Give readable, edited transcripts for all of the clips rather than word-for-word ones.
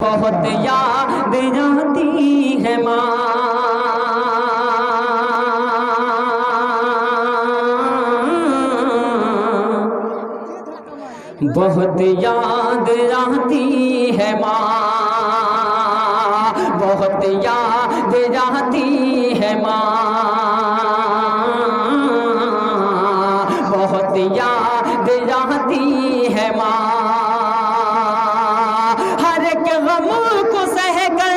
بہت یاد آتی ہے ماں، بہت یاد آتی ہے ماں، بہت یاد آتی ہے ماں، بہت یاد آتی ہے ماں، ہر ایک غم کو سہ کر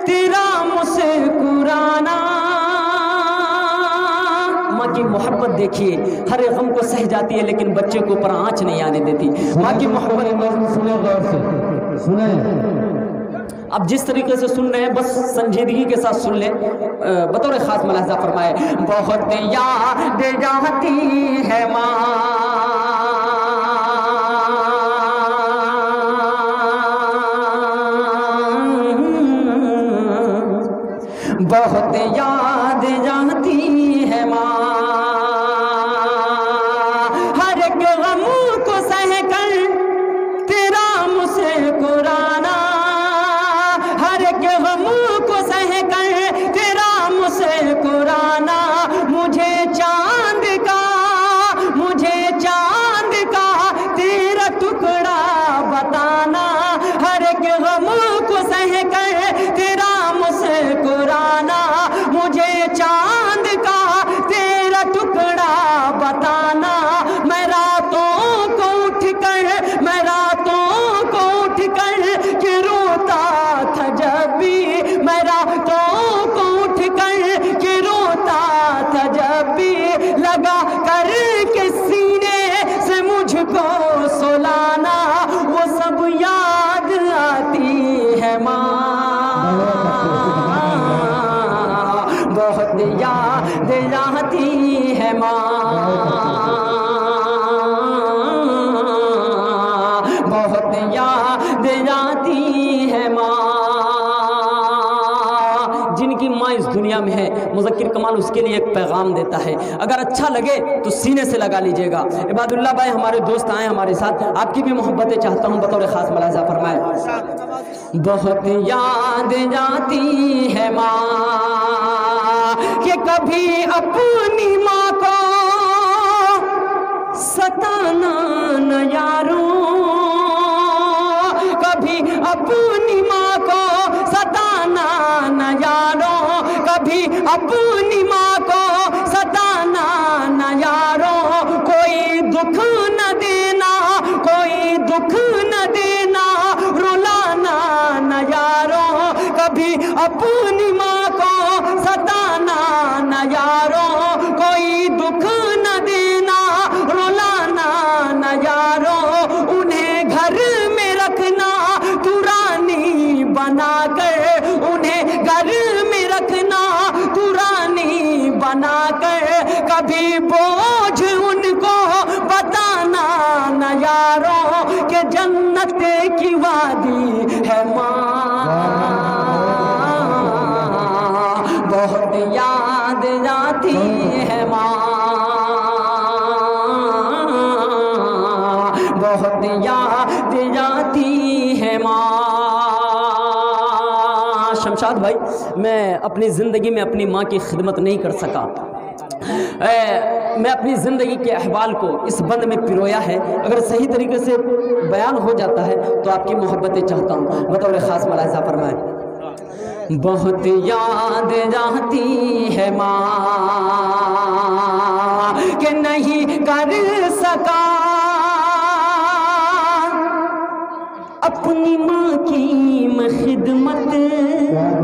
تیرا مسکرانا۔ ماں کی محبت دیکھیے، ہر ایک غم کو سہ جاتی ہے لیکن بچے کو اوپر آنچ نہیں آنے دیتی۔ ماں کی محبت سنیں غور سے سنیں۔ اب جس طریقے سے سن رہے ہیں بس سنجیدگی کے ساتھ سن لیں، بطور خاص ملاحظہ فرمائے۔ بہت یاد آتی ہے ماں، بہت یاد آتی ہے ماں، ہر ایک غم کو سہ کر تیرا مسکرانا، ہر ایک غم کو سہ کر تیرا مسکرانا، مجھے چاند کا تیرا ٹکڑا بتانا، ہر ایک غم کو سہ کر تیرا مسکرانا، مجھے چاند کا تیرا ٹکڑا بتانا، میں راتوں کو اٹھ کر کہ روتا تھا جب بھی، میں راتوں کو اٹھ کر کہ روتا تھا جب بھی، لگا کر کے سینے سے مجھ کو سلانا، وہ سب یاد آتی ہے ماں، بہت یاد آتی ہے ماں، بہت یاد آتی ہے ماں۔ جن کی ماں اس دنیا میں ہے، مذکر کمال اس کے لیے ایک پیغام دیتا ہے، اگر اچھا لگے تو سینے سے لگا لیجئے گا۔ عباد اللہ بھائی ہمارے دوست آئے ہمارے ساتھ، آپ کی بھی محبتیں چاہتا ہوں، بطور خاص ملاحظہ فرمائے۔ بہت یاد آتی ہے ماں کہ کبھی اپنی ماں کو ستانا نہ یاروں، کبھی اپنی ماں کو ستانا نہ یاروں، کبھی اپنی ماں کو ستانا نہ یاروں، کوئی دکھ نہ دینا، کوئی دکھ نہ دینا، رلانا نہ یاروں، کبھی اپنی ماں کو ستانا نہ یاروں، کوئی دکھ نہ دینا، رلانا نہ یاروں، انہیں گھر میں رکھنا تو رانی بنا کر، انہیں گھر میں رکھنا تو رانی بنا کر، کبھی بوجھ ان کو بتانا نہ یاروں کہ جنت کی وادی ہے ماں، بہت یاد آتی ہے ماں، بہت یاد آتی ہے ماں۔ شمشاد بھائی، میں اپنی زندگی میں اپنی ماں کی خدمت نہیں کر سکا، میں اپنی زندگی کے احوال کو اس بند میں پرویا ہے، اگر صحیح طریقے سے بیان ہو جاتا ہے تو آپ کی محبتیں چاہتا ہوں، بطور خاص ملاحظہ فرمائیں۔ بہت یاد آتی ہے ماں کہ نہیں کر سکا اپنی ماں کی میں خدمت، ماں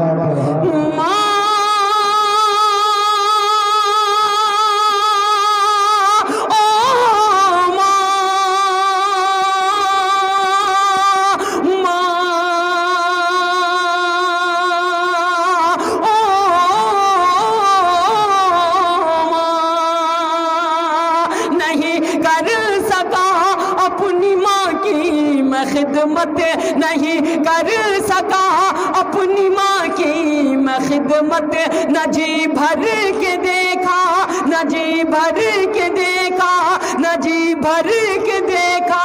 خدمت نہیں کر سکا اپنی ماں کی میں خدمت، نہ جی بھر کے دیکھا، نہ جی بھر کے دیکھا، نہ جی بھر کے دیکھا،